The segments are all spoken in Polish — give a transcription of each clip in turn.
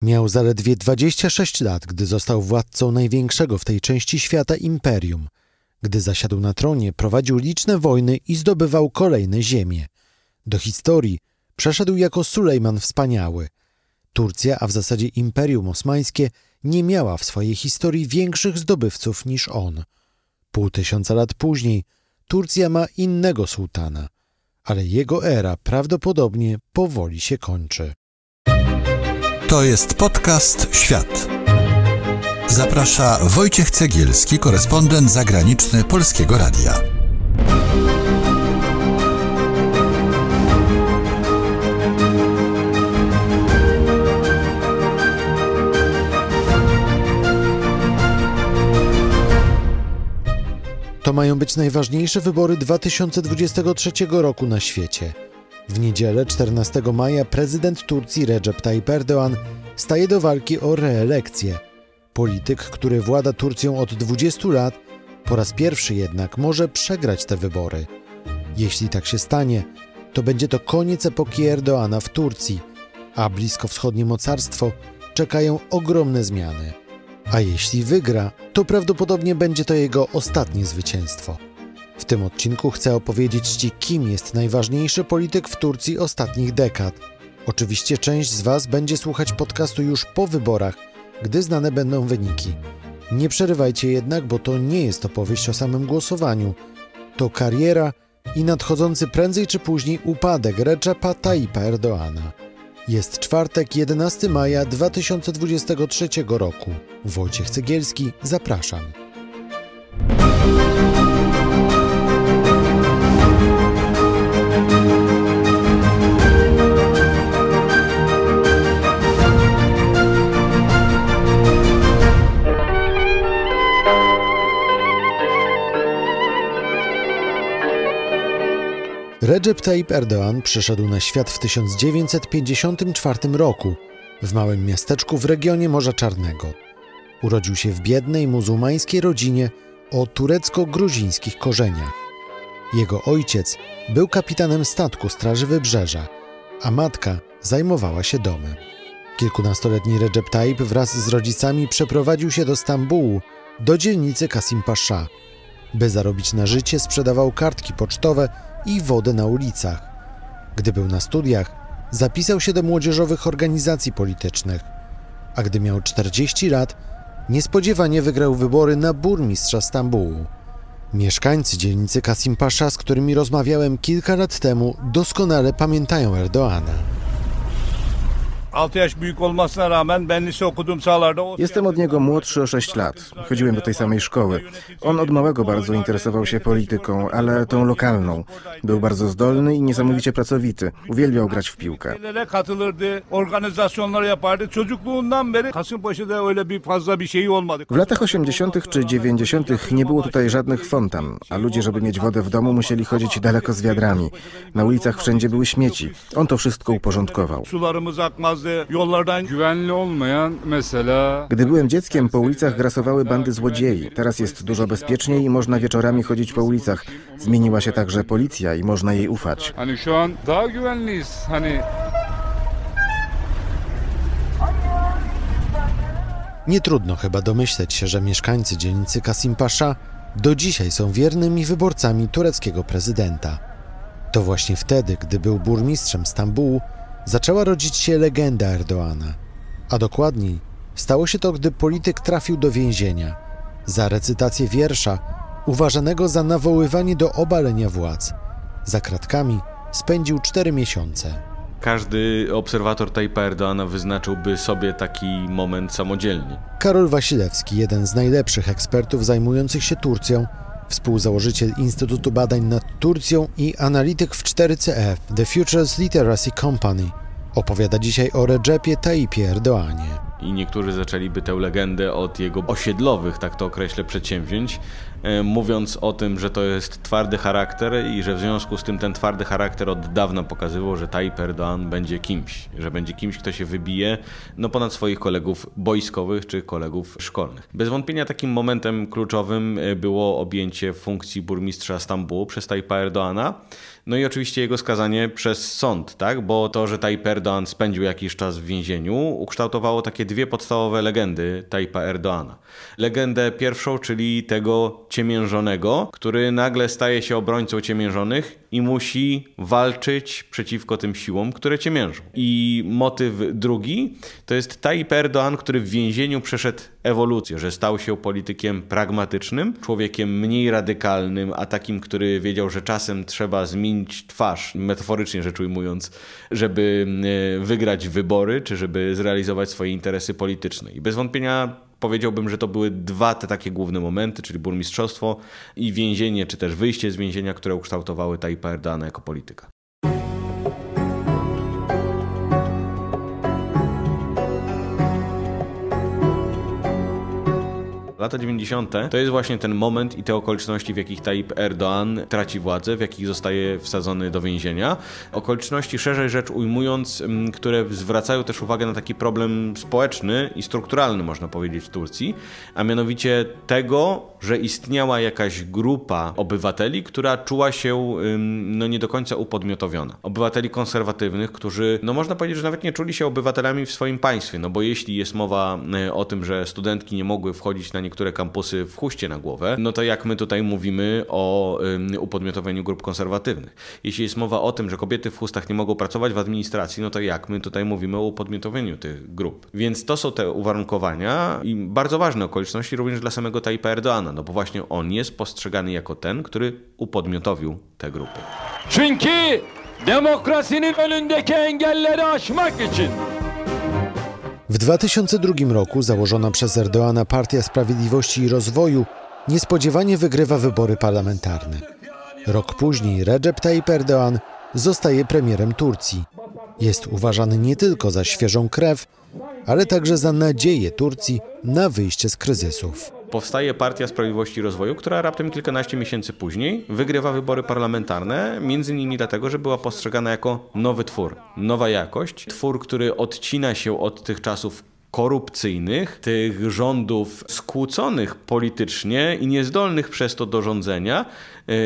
Miał zaledwie 26 lat, gdy został władcą największego w tej części świata imperium. Gdy zasiadł na tronie, prowadził liczne wojny i zdobywał kolejne ziemie. Do historii przeszedł jako Sulejman Wspaniały. Turcja, a w zasadzie Imperium Osmańskie, nie miała w swojej historii większych zdobywców niż on. 500 lat później Turcja ma innego sułtana, ale jego era prawdopodobnie powoli się kończy. To jest podcast Świat. Zaprasza Wojciech Cegielski, korespondent zagraniczny Polskiego Radia. To mają być najważniejsze wybory 2023 roku na świecie. W niedzielę 14 maja prezydent Turcji Recep Tayyip Erdoğan staje do walki o reelekcję. Polityk, który włada Turcją od 20 lat, po raz pierwszy jednak może przegrać te wybory. Jeśli tak się stanie, to będzie to koniec epoki Erdoğana w Turcji, a bliskowschodnie mocarstwo czekają ogromne zmiany. A jeśli wygra, to prawdopodobnie będzie to jego ostatnie zwycięstwo. W tym odcinku chcę opowiedzieć Ci, kim jest najważniejszy polityk w Turcji ostatnich dekad. Oczywiście część z Was będzie słuchać podcastu już po wyborach, gdy znane będą wyniki. Nie przerywajcie jednak, bo to nie jest opowieść o samym głosowaniu. To kariera i nadchodzący prędzej czy później upadek Recepa Tayyipa Erdoğana. Jest czwartek, 11 maja 2023 roku. Wojciech Cegielski, zapraszam. Recep Tayyip Erdoğan przyszedł na świat w 1954 roku w małym miasteczku w regionie Morza Czarnego. Urodził się w biednej muzułmańskiej rodzinie o turecko-gruzińskich korzeniach. Jego ojciec był kapitanem statku Straży Wybrzeża, a matka zajmowała się domem. Kilkunastoletni Recep Tayyip wraz z rodzicami przeprowadził się do Stambułu, do dzielnicy Kasim Pasza. By zarobić na życie, sprzedawał kartki pocztowe i wodę na ulicach. Gdy był na studiach, zapisał się do młodzieżowych organizacji politycznych, a gdy miał 40 lat, niespodziewanie wygrał wybory na burmistrza Stambułu. Mieszkańcy dzielnicy Kasim Pasza, z którymi rozmawiałem kilka lat temu, doskonale pamiętają Erdoğana. Jestem od niego młodszy o 6 lat. Chodziłem do tej samej szkoły. On od małego bardzo interesował się polityką, ale tą lokalną. Był bardzo zdolny i niesamowicie pracowity. Uwielbiał grać w piłkę. W latach 80. czy 90. nie było tutaj żadnych fontan, a ludzie, żeby mieć wodę w domu, musieli chodzić daleko z wiadrami. Na ulicach wszędzie były śmieci. On to wszystko uporządkował. Gdy byłem dzieckiem, po ulicach grasowały bandy złodziei. Teraz jest dużo bezpieczniej i można wieczorami chodzić po ulicach. Zmieniła się także policja i można jej ufać. Nie trudno chyba domyśleć się, że mieszkańcy dzielnicy Kasim Pasza do dzisiaj są wiernymi wyborcami tureckiego prezydenta. To właśnie wtedy, gdy był burmistrzem Stambułu, zaczęła rodzić się legenda Erdoğana. A dokładniej, stało się to, gdy polityk trafił do więzienia za recytację wiersza uważanego za nawoływanie do obalenia władz. Za kratkami spędził 4 miesiące. Każdy obserwator Tayyipa Erdoğana wyznaczyłby sobie taki moment samodzielnie. Karol Wasilewski, jeden z najlepszych ekspertów zajmujących się Turcją, współzałożyciel Instytutu Badań nad Turcją i analityk w 4CF The Futures Literacy Company, opowiada dzisiaj o Recepie Tayyipie Erdoğanie. I niektórzy zaczęliby tę legendę od jego osiedlowych, tak to określę, przedsięwzięć, mówiąc o tym, że to jest twardy charakter i że w związku z tym ten twardy charakter od dawna pokazywał, że Tayyip Erdoğan będzie kimś, że będzie kimś, kto się wybije ponad swoich kolegów boiskowych czy kolegów szkolnych. Bez wątpienia takim momentem kluczowym było objęcie funkcji burmistrza Stambułu przez Tayyipa Erdoğana. No i oczywiście jego skazanie przez sąd, tak? Bo to, że Tayyip Erdoğan spędził jakiś czas w więzieniu, ukształtowało takie dwie podstawowe legendy Tayyipa Erdoğana. Legendę pierwszą, czyli tego ciemiężonego, który nagle staje się obrońcą ciemiężonych i musi walczyć przeciwko tym siłom, które ciemiężą. I motyw drugi to jest Tayyip Erdoğan, który w więzieniu przeszedł ewolucję, że stał się politykiem pragmatycznym, człowiekiem mniej radykalnym, a takim, który wiedział, że czasem trzeba zmienić twarz, metaforycznie rzecz ujmując, żeby wygrać wybory, czy żeby zrealizować swoje interesy polityczne. I bez wątpienia powiedziałbym, że to były dwa te takie główne momenty, czyli burmistrzostwo i więzienie, czy też wyjście z więzienia, które ukształtowały Tayyipa Erdoğana jako polityka. Lata 90. to jest właśnie ten moment i te okoliczności, w jakich Tayyip Erdoğan traci władzę, w jakich zostaje wsadzony do więzienia. Okoliczności, szerzej rzecz ujmując, które zwracają też uwagę na taki problem społeczny i strukturalny, można powiedzieć, w Turcji, a mianowicie tego, że istniała jakaś grupa obywateli, która czuła się nie do końca upodmiotowiona. Obywateli konserwatywnych, którzy, można powiedzieć, że nawet nie czuli się obywatelami w swoim państwie, bo jeśli jest mowa o tym, że studentki nie mogły wchodzić na niektóre kampusy w chuście na głowę, to jak my tutaj mówimy o upodmiotowieniu grup konserwatywnych. Jeśli jest mowa o tym, że kobiety w chustach nie mogą pracować w administracji, to jak my tutaj mówimy o upodmiotowaniu tych grup. Więc to są te uwarunkowania i bardzo ważne okoliczności również dla samego Tayyipa Erdoğana, bo właśnie on jest postrzegany jako ten, który upodmiotowił te grupy. Çünkü demokrasinin önündeki engelleri aşmak için. W 2002 roku założona przez Erdoğana Partia Sprawiedliwości i Rozwoju niespodziewanie wygrywa wybory parlamentarne. Rok później Recep Tayyip Erdoğan zostaje premierem Turcji. Jest uważany nie tylko za świeżą krew, ale także za nadzieję Turcji na wyjście z kryzysów. Powstaje Partia Sprawiedliwości i Rozwoju, która raptem kilkanaście miesięcy później wygrywa wybory parlamentarne, między innymi dlatego, że była postrzegana jako nowy twór, nowa jakość. Twór, który odcina się od tych czasów korupcyjnych, tych rządów skłóconych politycznie i niezdolnych przez to do rządzenia,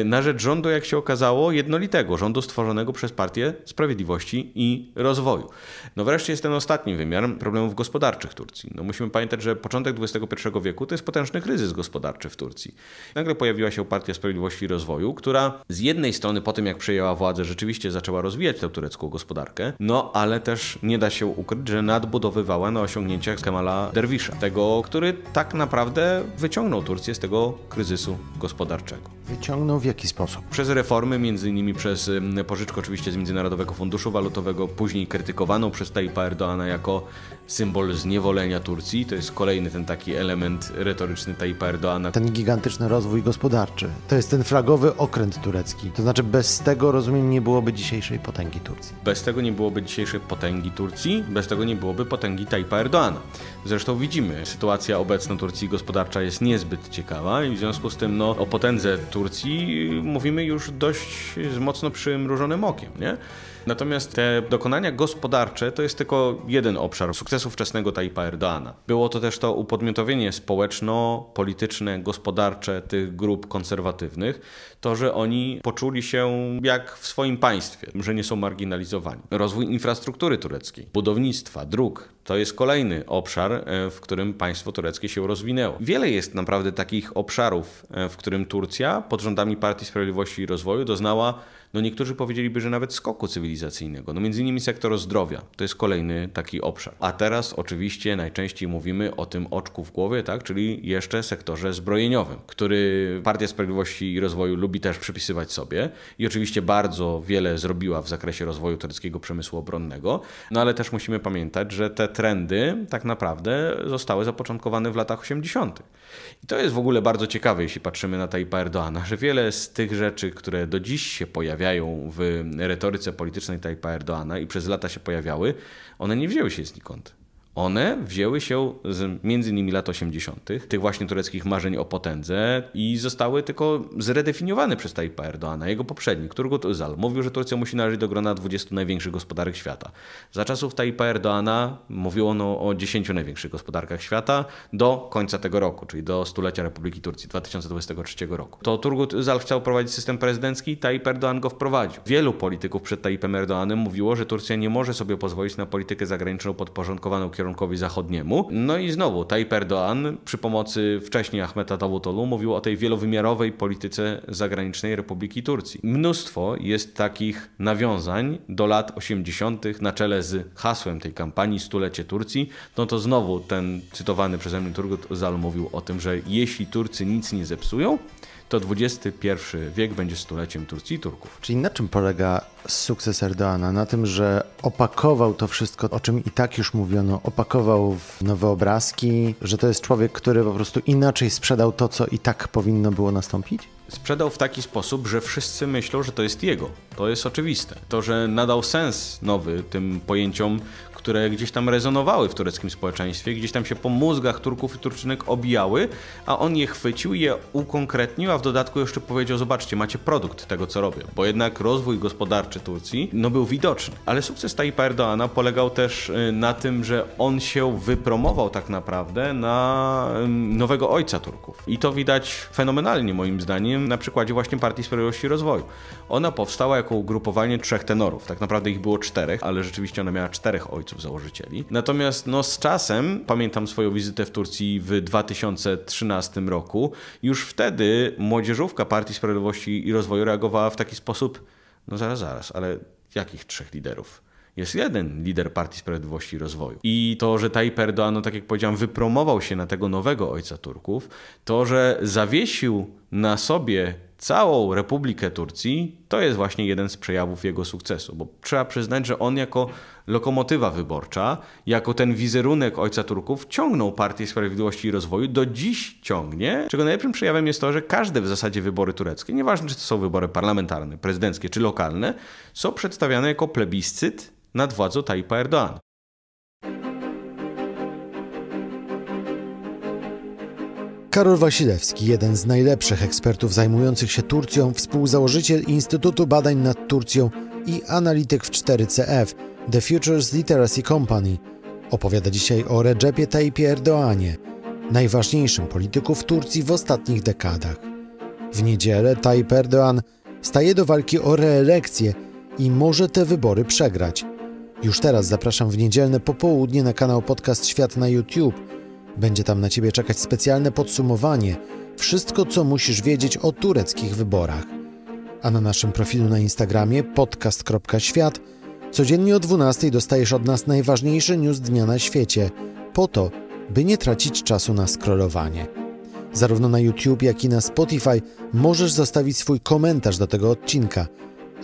na rzecz rządu, jak się okazało, jednolitego, rządu stworzonego przez Partię Sprawiedliwości i Rozwoju. Wreszcie jest ten ostatni wymiar problemów gospodarczych Turcji. Musimy pamiętać, że początek XXI wieku to jest potężny kryzys gospodarczy w Turcji. Nagle pojawiła się Partia Sprawiedliwości i Rozwoju, która z jednej strony po tym, jak przejęła władzę, rzeczywiście zaczęła rozwijać tę turecką gospodarkę, ale też nie da się ukryć, że nadbudowywała na osiągnięciach Kemala Derwisza, tego, który tak naprawdę wyciągnął Turcję z tego kryzysu gospodarczego. Wyciągnął w jaki sposób? Przez reformy, między innymi przez pożyczkę oczywiście z Międzynarodowego Funduszu Walutowego, później krytykowaną przez Tayyipa Erdoğana jako symbol zniewolenia Turcji. To jest kolejny ten taki element retoryczny Tayyipa Erdoğana. Ten gigantyczny rozwój gospodarczy. To jest ten flagowy okręt turecki. To znaczy bez tego, rozumiem, nie byłoby dzisiejszej potęgi Turcji. Bez tego nie byłoby dzisiejszej potęgi Turcji, bez tego nie byłoby potęgi Tayyipa Erdoğana. Zresztą widzimy, sytuacja obecna Turcji gospodarcza jest niezbyt ciekawa i w związku z tym o potędze Turcji mówimy już dość z mocno przymrużonym okiem, nie? Natomiast te dokonania gospodarcze to jest tylko jeden obszar sukcesu wczesnego Tayyipa Erdoğana. Było to też to upodmiotowienie społeczno-polityczne, gospodarcze tych grup konserwatywnych, to, że oni poczuli się jak w swoim państwie, że nie są marginalizowani. Rozwój infrastruktury tureckiej, budownictwa, dróg, to jest kolejny obszar, w którym państwo tureckie się rozwinęło. Wiele jest naprawdę takich obszarów, w którym Turcja pod rządami Partii Sprawiedliwości i Rozwoju doznała, niektórzy powiedzieliby, że nawet skoku cywilizacyjnego. Między innymi sektor zdrowia, to jest kolejny taki obszar. A teraz oczywiście najczęściej mówimy o tym oczku w głowie, tak, czyli jeszcze sektorze zbrojeniowym, który Partia Sprawiedliwości i Rozwoju lubi też przypisywać sobie i oczywiście bardzo wiele zrobiła w zakresie rozwoju tureckiego przemysłu obronnego, ale też musimy pamiętać, że te trendy tak naprawdę zostały zapoczątkowane w latach 80. I to jest w ogóle bardzo ciekawe, jeśli patrzymy na Tayyipa Erdoğana, że wiele z tych rzeczy, które do dziś się pojawiają w retoryce politycznej Tayyipa Erdoğana i przez lata się pojawiały, one nie wzięły się znikąd. One wzięły się z między innymi lat 80., tych właśnie tureckich marzeń o potędze i zostały tylko zredefiniowane przez Tayyipa Erdoğana. Jego poprzednik, Turgut Özal, mówił, że Turcja musi należeć do grona 20 największych gospodarek świata. Za czasów Tayyipa Erdoğana mówiono o 10 największych gospodarkach świata do końca tego roku, czyli do stulecia Republiki Turcji 2023 roku. To Turgut Özal chciał prowadzić system prezydencki, Tayyip Erdoğan go wprowadził. Wielu polityków przed Tayyipem Erdoğanem mówiło, że Turcja nie może sobie pozwolić na politykę zagraniczną podporządkowaną kierunkowi zachodniemu. No i znowu Tayyip Erdoğan przy pomocy wcześniej Ahmeta Davutoglu mówił o tej wielowymiarowej polityce zagranicznej Republiki Turcji. Mnóstwo jest takich nawiązań do lat 80. na czele z hasłem tej kampanii Stulecie Turcji. No to znowu ten cytowany przeze mnie Turgut Özal mówił o tym, że jeśli Turcy nic nie zepsują, to XXI wiek będzie stuleciem Turcji i Turków. Czyli na czym polega sukces Erdoğana? Na tym, że opakował to wszystko, o czym i tak już mówiono, opakował w nowe obrazki, że to jest człowiek, który po prostu inaczej sprzedał to, co i tak powinno było nastąpić? Sprzedał w taki sposób, że wszyscy myślą, że to jest jego. To jest oczywiste. To, że nadał sens nowy tym pojęciom, które gdzieś tam rezonowały w tureckim społeczeństwie, gdzieś tam się po mózgach Turków i Turczynek obijały, a on je chwycił, je ukonkretnił, a w dodatku jeszcze powiedział, zobaczcie, macie produkt tego, co robię. Bo jednak rozwój gospodarczy Turcji był widoczny. Ale sukces Tayyipa Erdoğana polegał też na tym, że on się wypromował tak naprawdę na nowego ojca Turków. I to widać fenomenalnie moim zdaniem na przykładzie właśnie Partii Sprawiedliwości i Rozwoju. Ona powstała jako ugrupowanie 3 tenorów. Tak naprawdę ich było 4, ale rzeczywiście ona miała 4 ojców założycieli. Natomiast z czasem, pamiętam swoją wizytę w Turcji w 2013 roku, już wtedy młodzieżówka Partii Sprawiedliwości i Rozwoju reagowała w taki sposób, zaraz, ale jakich 3 liderów? Jest jeden lider Partii Sprawiedliwości i Rozwoju. I to, że Tayyip Erdoğan, tak jak powiedziałem, wypromował się na tego nowego ojca Turków, to, że zawiesił na sobie całą Republikę Turcji, to jest właśnie jeden z przejawów jego sukcesu. Bo trzeba przyznać, że on jako lokomotywa wyborcza, jako ten wizerunek ojca Turków ciągnął Partię Sprawiedliwości i Rozwoju, do dziś ciągnie, czego najlepszym przejawem jest to, że każde w zasadzie wybory tureckie, nieważne czy to są wybory parlamentarne, prezydenckie czy lokalne, są przedstawiane jako plebiscyt nad władzą Tayyipa Erdoğana. Karol Wasilewski, jeden z najlepszych ekspertów zajmujących się Turcją, współzałożyciel Instytutu Badań nad Turcją i analityk w 4CF, The Futures Literacy Company, opowiada dzisiaj o Recepie Tayyipie Erdoğanie, najważniejszym polityku w Turcji w ostatnich dekadach. W niedzielę Tayyip Erdoğan staje do walki o reelekcję i może te wybory przegrać. Już teraz zapraszam w niedzielne popołudnie na kanał Podcast Świat na YouTube. Będzie tam na Ciebie czekać specjalne podsumowanie, wszystko co musisz wiedzieć o tureckich wyborach. A na naszym profilu na Instagramie podcast.świat codziennie o 12:00 dostajesz od nas najważniejszy news dnia na świecie, po to, by nie tracić czasu na scrollowanie. Zarówno na YouTube, jak i na Spotify możesz zostawić swój komentarz do tego odcinka,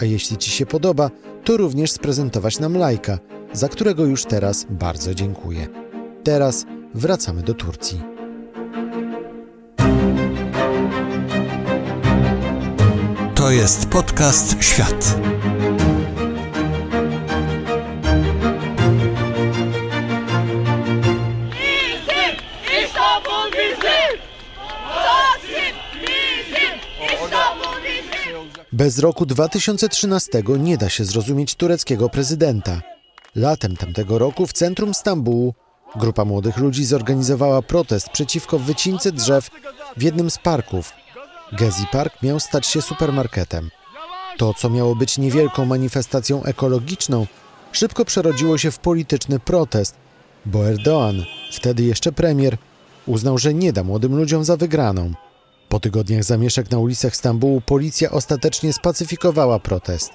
a jeśli Ci się podoba, to również sprezentować nam lajka, za którego już teraz bardzo dziękuję. Teraz wracamy do Turcji. To jest podcast Świat. Bez roku 2013 nie da się zrozumieć tureckiego prezydenta. Latem tamtego roku w centrum Stambułu grupa młodych ludzi zorganizowała protest przeciwko wycince drzew w jednym z parków. Gezi Park miał stać się supermarketem. To, co miało być niewielką manifestacją ekologiczną, szybko przerodziło się w polityczny protest, bo Erdoğan, wtedy jeszcze premier, uznał, że nie da młodym ludziom za wygraną. Po tygodniach zamieszek na ulicach Stambułu policja ostatecznie spacyfikowała protest.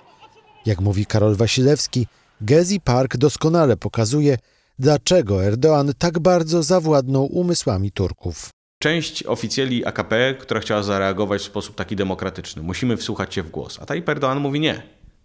Jak mówi Karol Wasilewski, Gezi Park doskonale pokazuje, dlaczego Erdoğan tak bardzo zawładnął umysłami Turków. Część oficjeli AKP, która chciała zareagować w sposób taki demokratyczny. Musimy wsłuchać się w głos. A Tayyip Erdoğan mówi nie.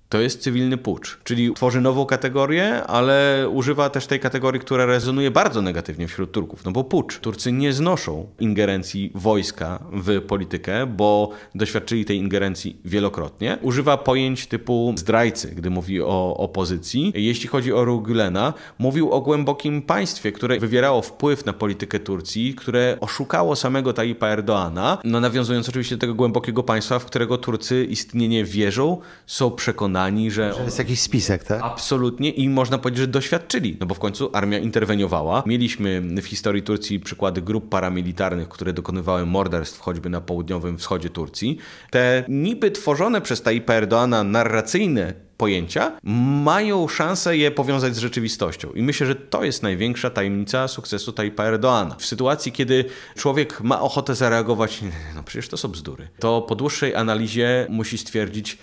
to jest cywilny pucz, czyli tworzy nową kategorię, ale używa też tej kategorii, która rezonuje bardzo negatywnie wśród Turków, no bo pucz. Turcy nie znoszą ingerencji wojska w politykę, bo doświadczyli tej ingerencji wielokrotnie. Używa pojęć typu zdrajcy, gdy mówi o opozycji. Jeśli chodzi o Gülena, mówił o głębokim państwie, które wywierało wpływ na politykę Turcji, które oszukało samego Tayyipa Erdoğana, no nawiązując oczywiście do tego głębokiego państwa, w którego Turcy istnienie wierzą, są przekonani, że jest jakiś spisek, tak? Absolutnie i można powiedzieć, że doświadczyli, no bo w końcu armia interweniowała. Mieliśmy w historii Turcji przykłady grup paramilitarnych, które dokonywały morderstw choćby na południowym wschodzie Turcji. Te niby tworzone przez Tayyipa Erdoğana narracyjne pojęcia mają szansę je powiązać z rzeczywistością. I myślę, że to jest największa tajemnica sukcesu Tayyipa Erdoğana. W sytuacji, kiedy człowiek ma ochotę zareagować, no przecież to są bzdury, to po dłuższej analizie musi stwierdzić,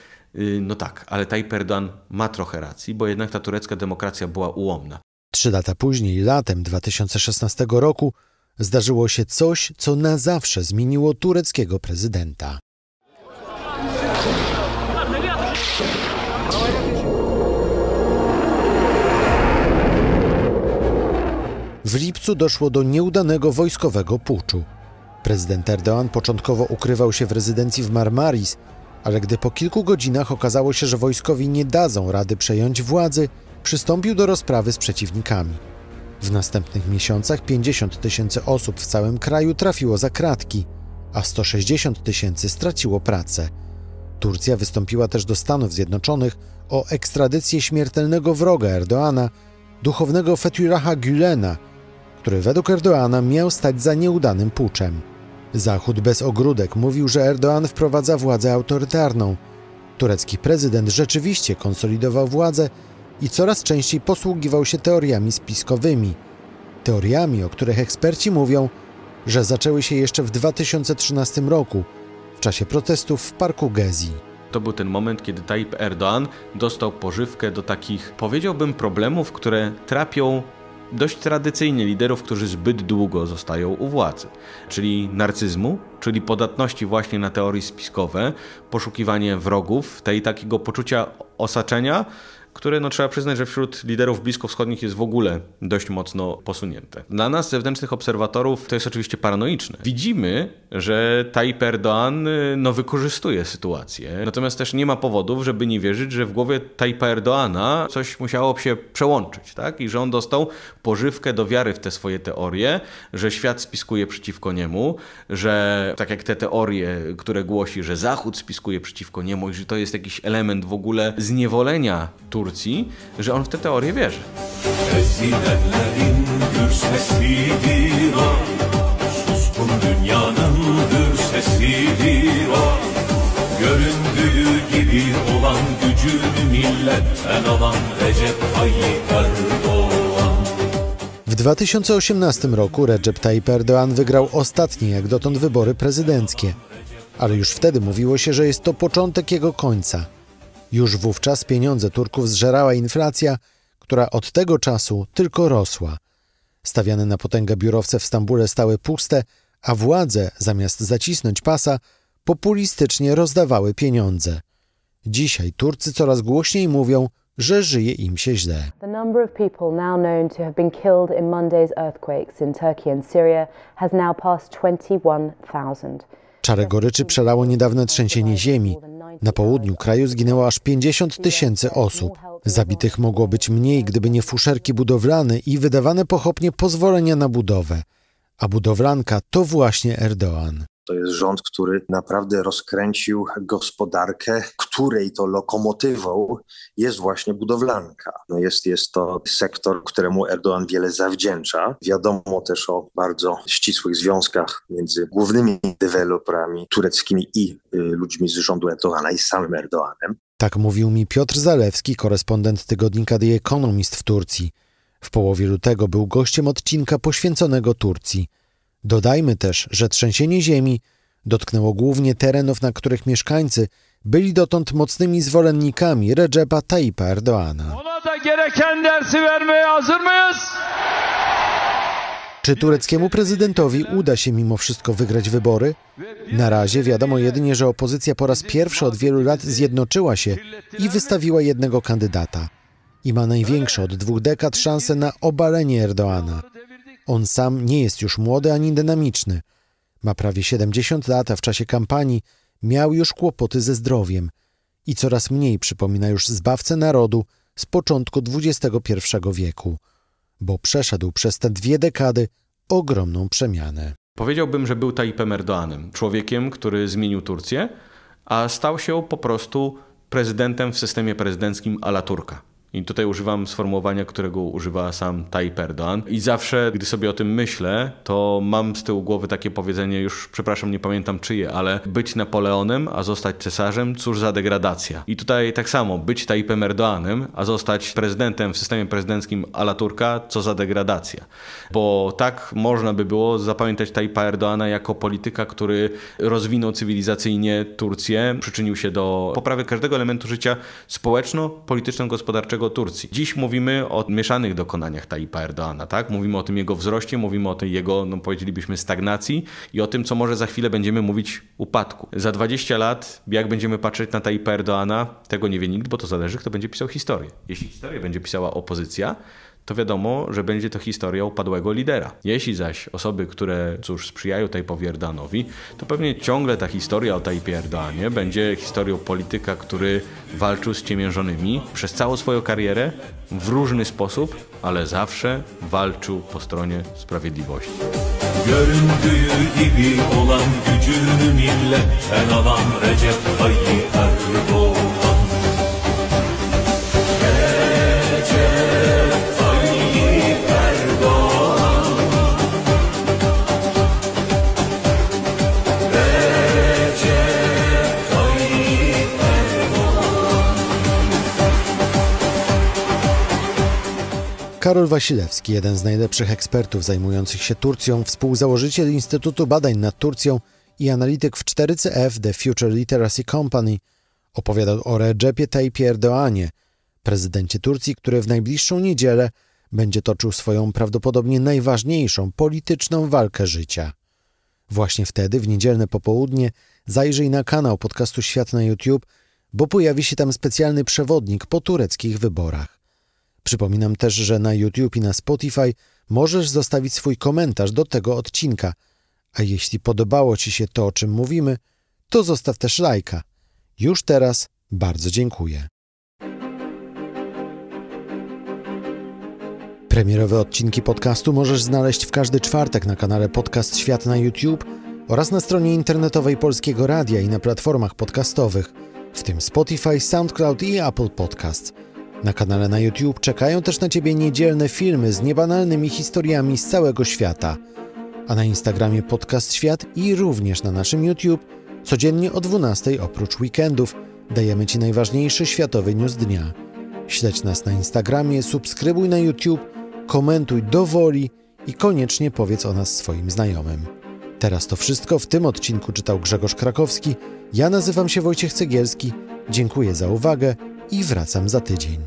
no tak, ale Tayyip Erdoğan ma trochę racji, bo jednak ta turecka demokracja była ułomna. 3 lata później, latem 2016 roku, zdarzyło się coś, co na zawsze zmieniło tureckiego prezydenta. W lipcu doszło do nieudanego wojskowego puczu. Prezydent Erdoğan początkowo ukrywał się w rezydencji w Marmaris, ale gdy po kilku godzinach okazało się, że wojskowi nie dadzą rady przejąć władzy, przystąpił do rozprawy z przeciwnikami. W następnych miesiącach 50 000 osób w całym kraju trafiło za kratki, a 160 000 straciło pracę. Turcja wystąpiła też do Stanów Zjednoczonych o ekstradycję śmiertelnego wroga Erdoğana, duchownego Fethullaha Gülena, który według Erdoğana miał stać za nieudanym puczem. Zachód bez ogródek mówił, że Erdoğan wprowadza władzę autorytarną. Turecki prezydent rzeczywiście konsolidował władzę i coraz częściej posługiwał się teoriami spiskowymi. Teoriami, o których eksperci mówią, że zaczęły się jeszcze w 2013 roku, w czasie protestów w parku Gezi. To był ten moment, kiedy Tayyip Erdoğan dostał pożywkę do takich, powiedziałbym, problemów, które trapią dość tradycyjnie liderów, którzy zbyt długo zostają u władzy. Czyli narcyzmu, czyli podatności właśnie na teorie spiskowe, poszukiwanie wrogów, takiego poczucia osaczenia, które no, trzeba przyznać, że wśród liderów bliskowschodnich jest w ogóle dość mocno posunięte. Dla nas, zewnętrznych obserwatorów, to jest oczywiście paranoiczne. Widzimy, że Tayyip Erdoğan no, wykorzystuje sytuację, natomiast też nie ma powodów, żeby nie wierzyć, że w głowie Tayyipa Erdoğana coś musiało się przełączyć, tak? I że on dostał pożywkę do wiary w te swoje teorie, że świat spiskuje przeciwko niemu, że tak jak te teorie, które głosi, że Zachód spiskuje przeciwko niemu i że to jest jakiś element w ogóle zniewolenia Turcji, że on w te teorie wierzy. W 2018 roku Recep Tayyip Erdoğan wygrał ostatnie jak dotąd wybory prezydenckie, ale już wtedy mówiło się, że jest to początek jego końca. Już wówczas pieniądze Turków zżerała inflacja, która od tego czasu tylko rosła. Stawiane na potęgę biurowce w Stambule stały puste, a władze, zamiast zacisnąć pasa, populistycznie rozdawały pieniądze. Dzisiaj Turcy coraz głośniej mówią, że żyje im się źle. The number of people now known to have been killed in Monday's earthquakes in Turkey and Syria has now passed 21,000. Czarę goryczy przelało niedawne trzęsienie ziemi. Na południu kraju zginęło aż 50 000 osób. Zabitych mogło być mniej, gdyby nie fuszerki budowlane i wydawane pochopnie pozwolenia na budowę. A budowlanka to właśnie Erdoğan. To jest rząd, który naprawdę rozkręcił gospodarkę, której to lokomotywą jest właśnie budowlanka. No jest to sektor, któremu Erdoğan wiele zawdzięcza. Wiadomo też o bardzo ścisłych związkach między głównymi deweloperami tureckimi i ludźmi z rządu Erdoğana i samym Erdoğanem. Tak mówił mi Piotr Zalewski, korespondent tygodnika The Economist w Turcji. W połowie lutego był gościem odcinka poświęconego Turcji. Dodajmy też, że trzęsienie ziemi dotknęło głównie terenów, na których mieszkańcy byli dotąd mocnymi zwolennikami Recepa Tayyipa Erdoğana. Czy tureckiemu prezydentowi uda się mimo wszystko wygrać wybory? Na razie wiadomo jedynie, że opozycja po raz pierwszy od wielu lat zjednoczyła się i wystawiła jednego kandydata. I ma największe od 2 dekad szansę na obalenie Erdoğana. On sam nie jest już młody ani dynamiczny. Ma prawie 70 lat, a w czasie kampanii miał już kłopoty ze zdrowiem i coraz mniej przypomina już zbawcę narodu z początku XXI wieku, bo przeszedł przez te 2 dekady ogromną przemianę. Powiedziałbym, że był Tayyipem Erdoğanem, człowiekiem, który zmienił Turcję, a stał się po prostu prezydentem w systemie prezydenckim à la Turka. I tutaj używam sformułowania, którego używa sam Tayyip Erdoğan. I zawsze, gdy sobie o tym myślę, to mam z tyłu głowy takie powiedzenie, już przepraszam, nie pamiętam czyje, ale być Napoleonem, a zostać cesarzem, cóż za degradacja. I tutaj tak samo, być Tayyipem Erdoğanem, a zostać prezydentem w systemie prezydenckim à la Turka, co za degradacja. Bo tak można by było zapamiętać Tayyipa Erdoğana jako polityka, który rozwinął cywilizacyjnie Turcję, przyczynił się do poprawy każdego elementu życia społeczno-polityczno-gospodarczego Turcji. Dziś mówimy o mieszanych dokonaniach Tayyipa Erdoğana, tak? Mówimy o tym jego wzroście, mówimy o tej jego, powiedzielibyśmy, stagnacji i o tym, co może za chwilę będziemy mówić upadku. Za 20 lat, jak będziemy patrzeć na Tayyipa Erdoğana, tego nie wie nikt, bo to zależy, kto będzie pisał historię. Jeśli historię będzie pisała opozycja, to wiadomo, że będzie to historia upadłego lidera. Jeśli zaś osoby, które sprzyjają Tayyipowi Erdoğanowi, to pewnie ciągle ta historia o Tayyipie Erdoğanie będzie historią polityka, który walczył z ciemiężonymi przez całą swoją karierę w różny sposób, ale zawsze walczył po stronie sprawiedliwości. Göründüğü gibi olan gücünü milletten alan Recep Tayyip Erdoğan. Karol Wasilewski, jeden z najlepszych ekspertów zajmujących się Turcją, współzałożyciel Instytutu Badań nad Turcją i analityk w 4CF The Future Literacy Company, opowiadał o Recepie Tayyipie Erdoğanie, prezydencie Turcji, który w najbliższą niedzielę będzie toczył swoją prawdopodobnie najważniejszą polityczną walkę życia. Właśnie wtedy, w niedzielne popołudnie, zajrzyj na kanał podcastu Świat na YouTube, bo pojawi się tam specjalny przewodnik po tureckich wyborach. Przypominam też, że na YouTube i na Spotify możesz zostawić swój komentarz do tego odcinka, a jeśli podobało Ci się to, o czym mówimy, to zostaw też lajka. Już teraz bardzo dziękuję. Premierowe odcinki podcastu możesz znaleźć w każdy czwartek na kanale Podcast Świat na YouTube oraz na stronie internetowej Polskiego Radia i na platformach podcastowych, w tym Spotify, SoundCloud i Apple Podcasts. Na kanale na YouTube czekają też na Ciebie niedzielne filmy z niebanalnymi historiami z całego świata. A na Instagramie Podcast Świat i również na naszym YouTube codziennie o 12:00 oprócz weekendów dajemy Ci najważniejszy światowy news dnia. Śledź nas na Instagramie, subskrybuj na YouTube, komentuj do woli i koniecznie powiedz o nas swoim znajomym. Teraz to wszystko. W tym odcinku czytał Grzegorz Krakowski. Ja nazywam się Wojciech Cegielski. Dziękuję za uwagę i wracam za tydzień.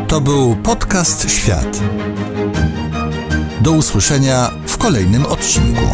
To był Podcast Świat. Do usłyszenia w kolejnym odcinku.